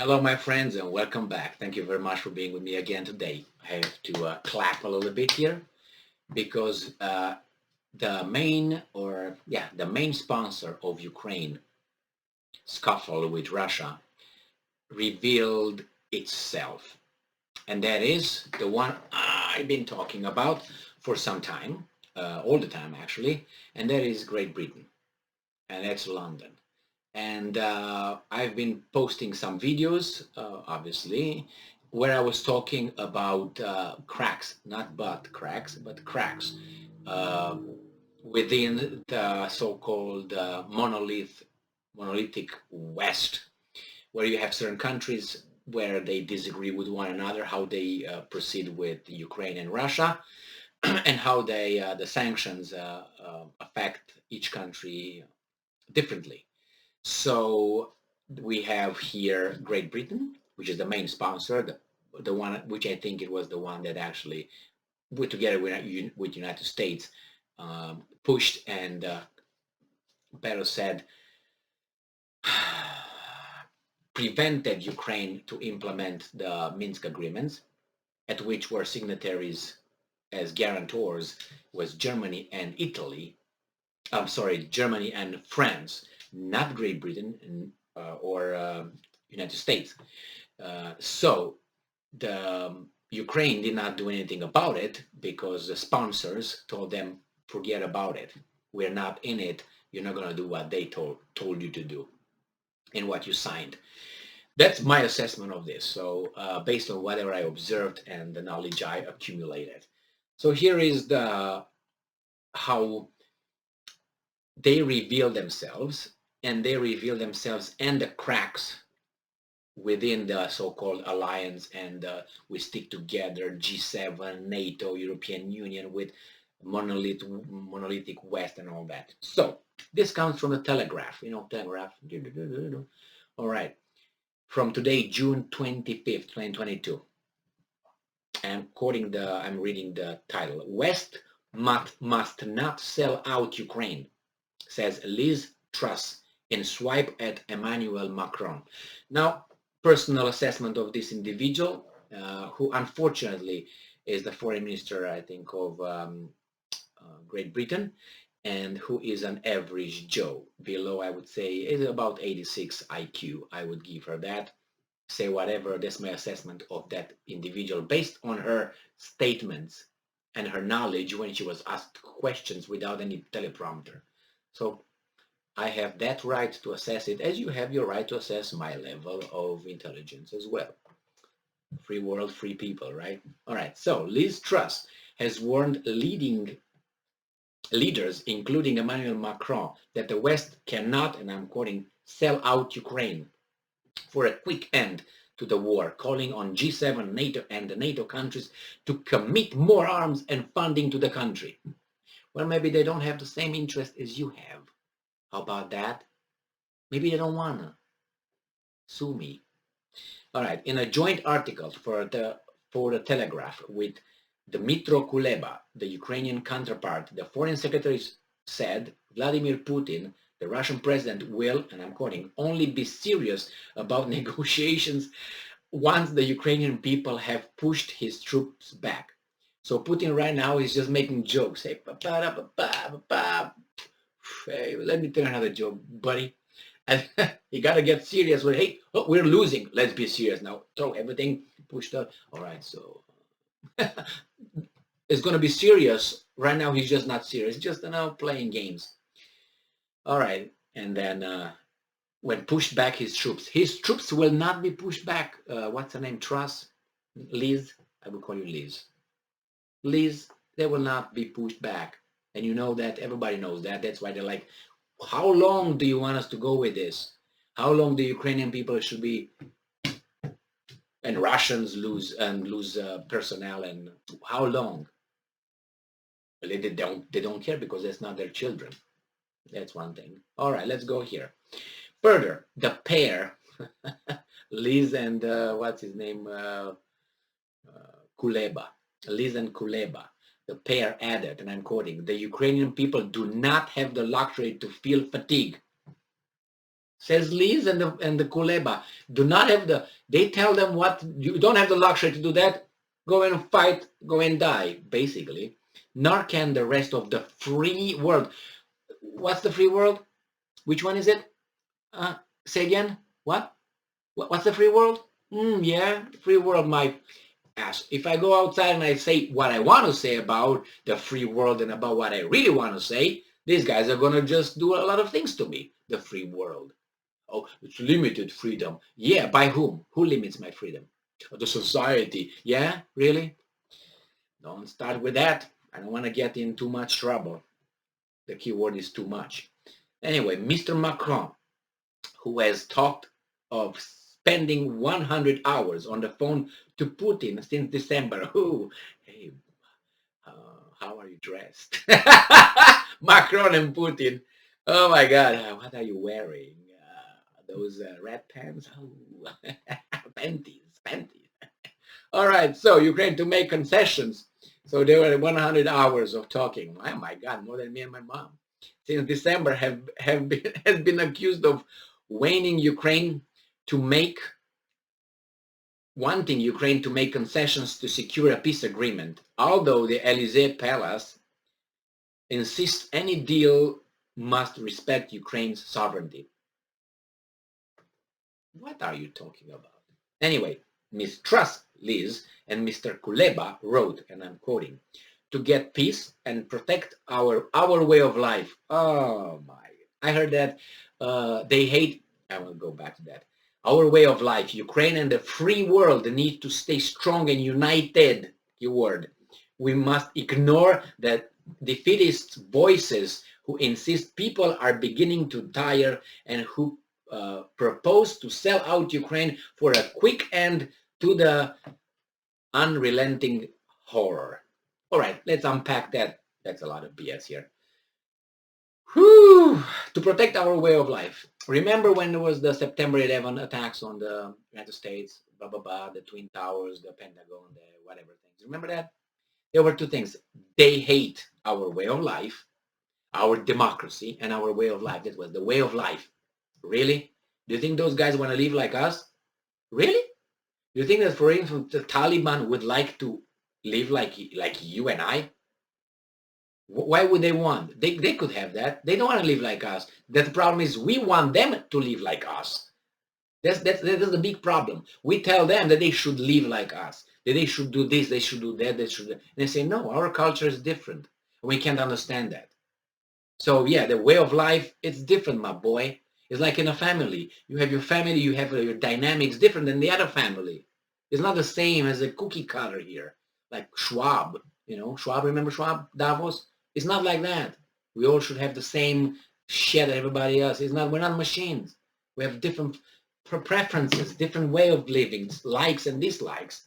Hello, my friends, and welcome back. Thank you very much for being with me again today. I have to clap a little bit here because the main sponsor of Ukraine scuffle with Russia revealed itself, and that is the one I've been talking about for some time, all the time actually, and that is Great Britain, and that's London. And I've been posting some videos, obviously, where I was talking about cracks, not butt cracks, but cracks uh, within the so-called monolithic West, where you have certain countries where they disagree with one another, how they proceed with Ukraine and Russia, and how the sanctions affect each country differently. So we have here Great Britain, which is the main sponsor, the one which I think it was the one that actually, together with United States, pushed and better said, prevented Ukraine to implement the Minsk agreements, at which were signatories as guarantors was Germany and Italy. I'm sorry, Germany and France, not Great Britain or United States. So the Ukraine did not do anything about it because the sponsors told them, forget about it. We're not in it. You're not going to do what they told you to do and what you signed. That's my assessment of this. So based on whatever I observed and the knowledge I accumulated. So here is the how they reveal themselves, and they reveal themselves and the cracks within the so-called alliance, and we stick together, G7, NATO, European Union, with monolithic West and all that. So this comes from the Telegraph, Telegraph. All right, from today, June 25th, 2022. And I'm reading the title. West must not sell out Ukraine, says Liz Truss in swipe at Emmanuel Macron. Now, personal assessment of this individual, who unfortunately is the foreign minister, I think, of Great Britain, and who is an average Joe. Below, I would say, is about 86 IQ. I would give her that. Say whatever, that's my assessment of that individual based on her statements and her knowledge when she was asked questions without any teleprompter. So I have that right to assess it, as you have your right to assess my level of intelligence as well. Free world, free people, right? All right, so Liz Truss has warned leaders, including Emmanuel Macron, that the West cannot, and I'm quoting, sell out Ukraine for a quick end to the war, calling on G7, NATO, and the NATO countries to commit more arms and funding to the country. Well, maybe they don't have the same interest as you have. How about that? Maybe they don't wanna. Sue me. All right, in a joint article for the Telegraph with Dmytro Kuleba, the Ukrainian counterpart, the foreign secretary said Vladimir Putin, the Russian president, will, and I'm quoting, only be serious about negotiations once the Ukrainian people have pushed his troops back. So Putin right now is just making jokes. Hey, hey, let me tell another joke, buddy. And you got to get serious with, hey, oh, we're losing. Let's be serious now. Throw everything, push that. All right, so it's going to be serious. Right now, he's just not serious. Just playing games. All right, and then when pushed back his troops will not be pushed back. What's her name? Truss? Liz? I will call you Liz. Liz, they will not be pushed back. And you know that. Everybody knows that. That's why they're like, how long do you want us to go with this? How long the Ukrainian people should be, and Russians lose personnel, and how long? Well, they don't care because that's not their children. That's one thing. All right, let's go here. Further, the pair, Liz and what's his name, Kuleba, Liz and Kuleba, the pair added, and I'm quoting, the Ukrainian people do not have the luxury to feel fatigue. says Liz and the Kuleba. Do not have the, they tell them what, you don't have the luxury to do that. Go and fight, go and die, basically. Nor can the rest of the free world. What's the free world? Which one is it? Say again? What? What's the free world? Yeah, free world, my ass. If I go outside and I say what I want to say about the free world and about what I really want to say, these guys are going to just do a lot of things to me. The free world. Oh, it's limited freedom. Yeah, by whom? Who limits my freedom? The society. Yeah, really? Don't start with that. I don't want to get in too much trouble. The key word is too much. Anyway, Mr. Macron, who has talked of spending 100 hours on the phone to Putin since December. Ooh, hey, how are you dressed? Macron and Putin. Oh my God, what are you wearing? Those red pants? Oh, panties. All right, so Ukraine to make concessions. So there were 100 hours of talking. Oh my God, more than me and my mom. Since December has been accused of wanting Ukraine to make, wanting Ukraine to make concessions to secure a peace agreement, although the Elysee Palace insists any deal must respect Ukraine's sovereignty. What are you talking about? Anyway, Ms. Truss, Liz, and Mr. Kuleba wrote, and I'm quoting, to get peace and protect our way of life. Oh my, I heard that they hate, I will go back to that. Our way of life, Ukraine and the free world need to stay strong and united, keyword. We must ignore that defeatist voices who insist people are beginning to tire and who propose to sell out Ukraine for a quick end to the unrelenting horror. All right, let's unpack that. That's a lot of BS here. Whew. To protect our way of life. Remember when there was the September 11 attacks on the United States, blah, blah, blah, the Twin Towers, the Pentagon, the whatever things. Remember that? There were two things. They hate our way of life, our democracy, and our way of life. That was the way of life. Really? Do you think those guys want to live like us? Really? Do you think that, for instance, the Taliban would like to live like you and I? Why would they want? They could have that. They don't want to live like us. The problem is we want them to live like us. That's the big problem. We tell them that they should live like us, that they should do this, they should do that, they should. And they say, no, our culture is different. We can't understand that. So yeah, the way of life, it's different, my boy. It's like in a family. You have your family, you have your dynamics different than the other family. It's not the same as a cookie cutter here, like Schwab. You know, Schwab, remember Schwab, Davos? It's not like that. We all should have the same shit that everybody else. It's not, we're not machines. We have different preferences, different way of living, likes and dislikes.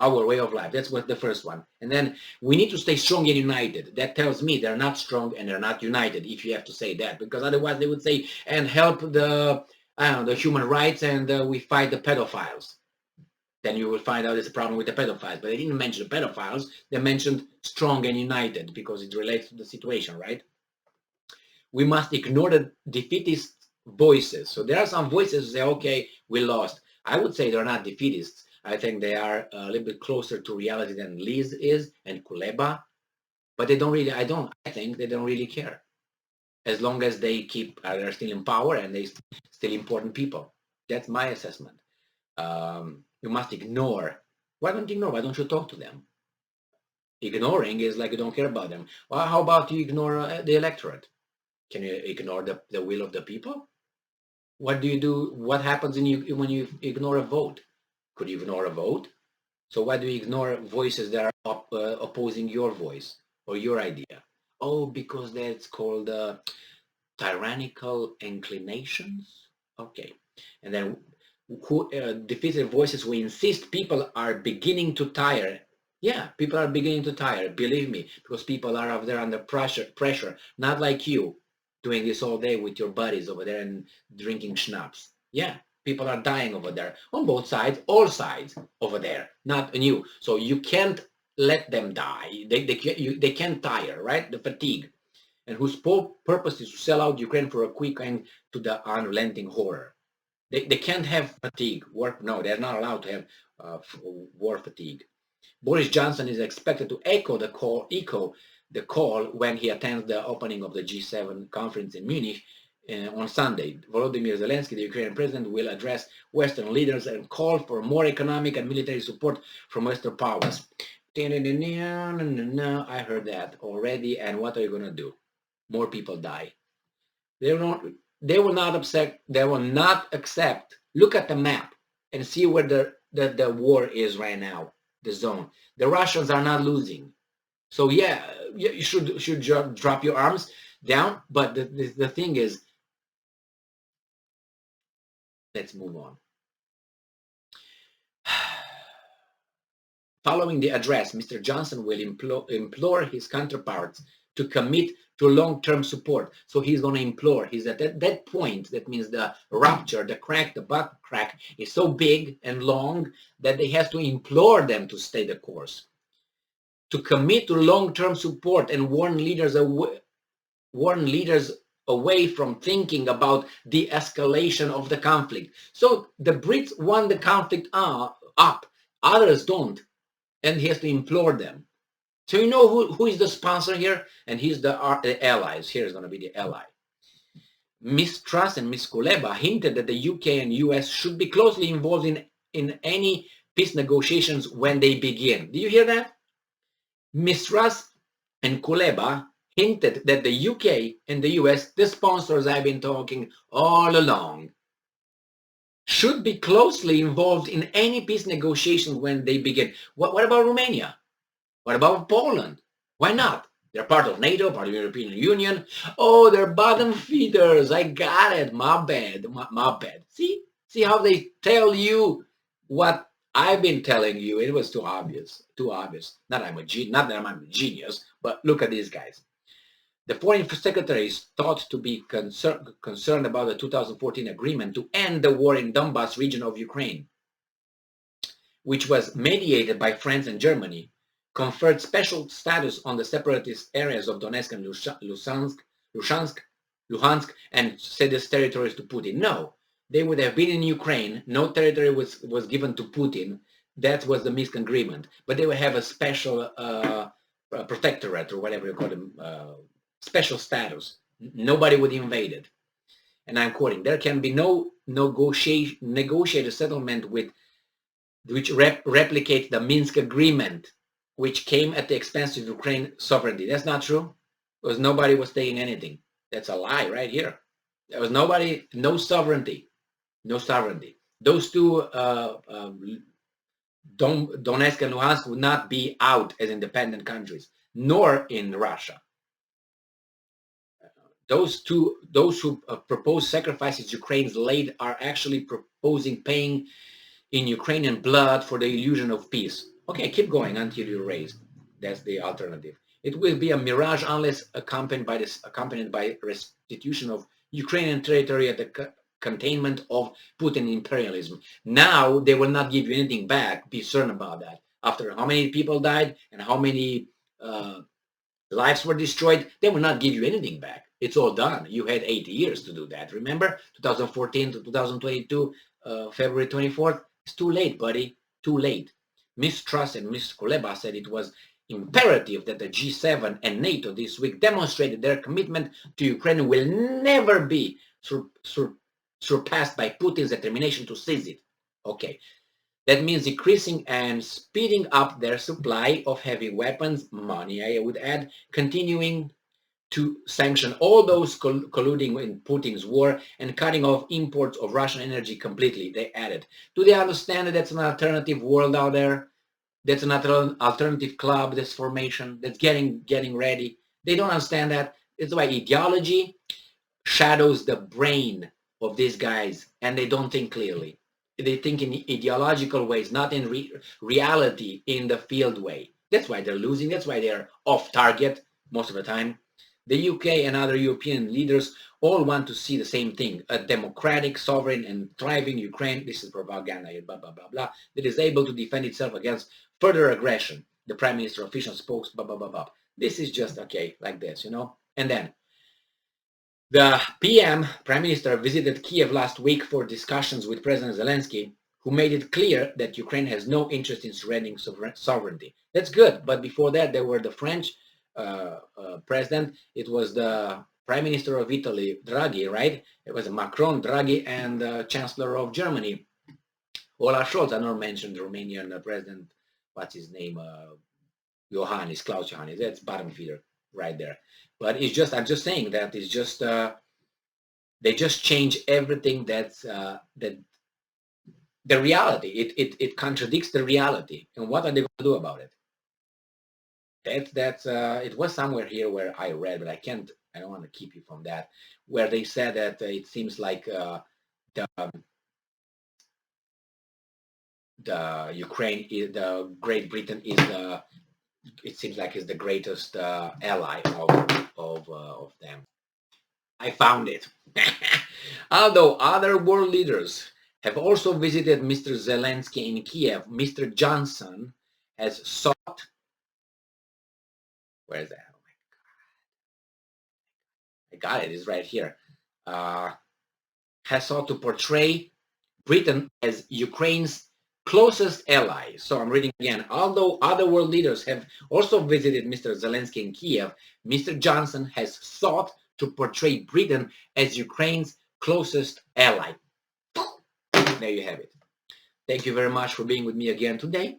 Our way of life. That's what the first one. And then we need to stay strong and united. That tells me they're not strong and they're not united, if you have to say that, because otherwise they would say, and help the, I don't know, the human rights, and we fight the pedophiles. Then you will find out there's a problem with the pedophiles. But they didn't mention the pedophiles. They mentioned strong and united because it relates to the situation, right? We must ignore the defeatist voices. So there are some voices who say, okay, we lost. I would say they're not defeatists. I think they are a little bit closer to reality than Liz is and Kuleba, but they don't really, I think they don't really care. As long as they keep, they're still in power and they still important people. That's my assessment. You must ignore. Why don't you ignore? Why don't you talk to them? Ignoring is like you don't care about them. Well, how about you ignore the electorate? Can you ignore the will of the people? What do you do? What happens when you ignore a vote? Could you ignore a vote? So why do you ignore voices that are opposing your voice or your idea? Oh, because that's called tyrannical inclinations. Okay. And then defeated voices who insist people are beginning to tire. Yeah, people are beginning to tire, believe me, because people are over there under pressure, not like you doing this all day with your buddies over there and drinking schnapps. Yeah, people are dying over there on both sides, all sides over there, not on you. So you can't let them die. They can't tire, right? The fatigue. and whose purpose is to sell out Ukraine for a quick end to the unrelenting horror. They can't have fatigue. No, they're not allowed to have war fatigue. Boris Johnson is expected to echo the call when he attends the opening of the G7 conference in Munich on Sunday. Volodymyr Zelensky, the Ukrainian president, will address Western leaders and call for more economic and military support from Western powers. I heard that already, and what are you going to do? More people die. They will not accept. Look at the map and see where the war is right now, the zone. The Russians are not losing. So yeah, you should drop your arms down. But the thing is, let's move on. Following the address, Mr. Johnson will implore his counterparts to commit to long-term support. So he's going to implore. He's at that point. That means the rupture, the crack, the butt crack is so big and long that they have to implore them to stay the course, to commit to long-term support, and warn leaders away from thinking about the escalation of the conflict. So the Brits want the conflict up, others don't, and he has to implore them. So you know who is the sponsor here? And he's the allies. Here is going to be the ally. Ms. Truss and Ms. Kuleba hinted that the UK and US should be closely involved in any peace negotiations when they begin. Do you hear that? Ms. Truss and Kuleba hinted that the UK and the US, the sponsors I've been talking all along, should be closely involved in any peace negotiations when they begin. What about Romania? What about Poland? Why not? They're part of NATO, part of the European Union. Oh, they're bottom feeders. I got it. My bad. My bad. See how they tell you what I've been telling you. It was too obvious. Too obvious. Not that I'm a genius, but look at these guys. The foreign secretary is thought to be concerned about the 2014 agreement to end the war in Donbas region of Ukraine, which was mediated by France and Germany, conferred special status on the separatist areas of Donetsk and Luhansk, and said these territories to Putin. No, they would have been in Ukraine. No territory was given to Putin. That was the Minsk agreement. But they would have a special protectorate, or whatever you call them, special status. Nobody would invade it. And I'm quoting, there can be no negotiated settlement which replicates the Minsk agreement, which came at the expense of Ukraine sovereignty. That's not true, because nobody was taking anything. That's a lie right here. There was nobody, no sovereignty. Those two, Donetsk and Luhansk, would not be out as independent countries, nor in Russia. Those who propose sacrifices Ukraine's laid are actually proposing paying in Ukrainian blood for the illusion of peace. Okay, keep going until you're raised. That's the alternative. It will be a mirage unless accompanied by restitution of Ukrainian territory at the containment of Putin imperialism. Now they will not give you anything back. Be certain about that. After how many people died and how many lives were destroyed, they will not give you anything back. It's all done. You had 8 years to do that. Remember, 2014 to 2022, February 24th. It's too late, buddy. Too late. Ms. Truss and Ms. Kuleba said it was imperative that the G7 and NATO this week demonstrated their commitment to Ukraine will never be surpassed by Putin's determination to seize it. Okay. That means increasing and speeding up their supply of heavy weapons, money, I would add, continuing to sanction all those colluding in Putin's war, and cutting off imports of Russian energy completely, they added. Do they understand that that's an alternative world out there? That's another alternative club, this formation, that's getting ready. They don't understand that. It's why ideology shadows the brain of these guys, and they don't think clearly. They think in ideological ways, not in reality, in the field way. That's why they're losing. That's why they're off target most of the time. The UK and other European leaders all want to see the same thing, a democratic, sovereign, and thriving Ukraine, this is propaganda, blah, blah, blah, blah, that is able to defend itself against further aggression. The Prime Minister official spokes, blah, blah, blah, blah. This is just, okay, like this, you know. And then the PM, Prime Minister, visited Kiev last week for discussions with President Zelensky, who made it clear that Ukraine has no interest in surrendering sovereignty. That's good, but before that, there were the French president. It was the Prime Minister of Italy, Draghi, right? It was Macron, Draghi, and the Chancellor of Germany, Olaf Scholz. I don't mention the Romanian president, what's his name, Klaus Johannes. That's bottom feeder right there. But it's just, I'm just saying that it's just, they just change everything that's, that the reality. It contradicts the reality. And what are they going to do about it? It was somewhere here where I read, but I don't want to keep you from that, where they said that it seems like the Ukraine, the Great Britain is it seems like is the greatest ally of them. I found it. Although other world leaders have also visited Mr. Zelensky in Kiev, Mr. Johnson has sought, where is that? Oh my God. I got it, it's right here. Has sought to portray Britain as Ukraine's closest ally. So I'm reading again. Although other world leaders have also visited Mr. Zelensky in Kiev, Mr. Johnson has sought to portray Britain as Ukraine's closest ally. There you have it. Thank you very much for being with me again today.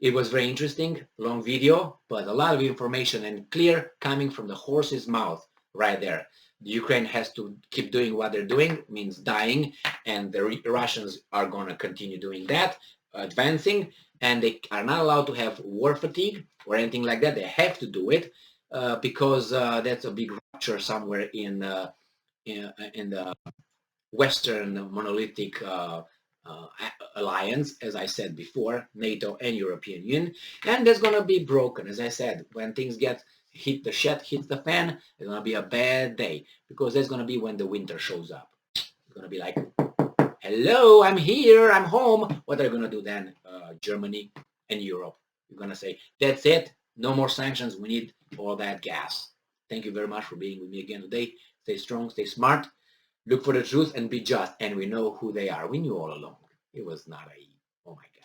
It was very interesting, long video, but a lot of information and clear coming from the horse's mouth right there. The Ukraine has to keep doing what they're doing, means dying, and the Russians are going to continue doing that, advancing, and they are not allowed to have war fatigue or anything like that. They have to do it because that's a big rupture somewhere in the Western monolithic alliance, as I said before, NATO and European Union, and that's going to be broken. As I said, when things hit the fan, it's going to be a bad day, because that's going to be when the winter shows up. It's going to be like, hello, I'm here, I'm home. What are you going to do then, Germany and Europe? You're going to say, that's it, no more sanctions, we need all that gas. Thank you very much for being with me again today. Stay strong, stay smart, look for the truth and be just. And we know who they are. We knew all along. It was not a, oh my God.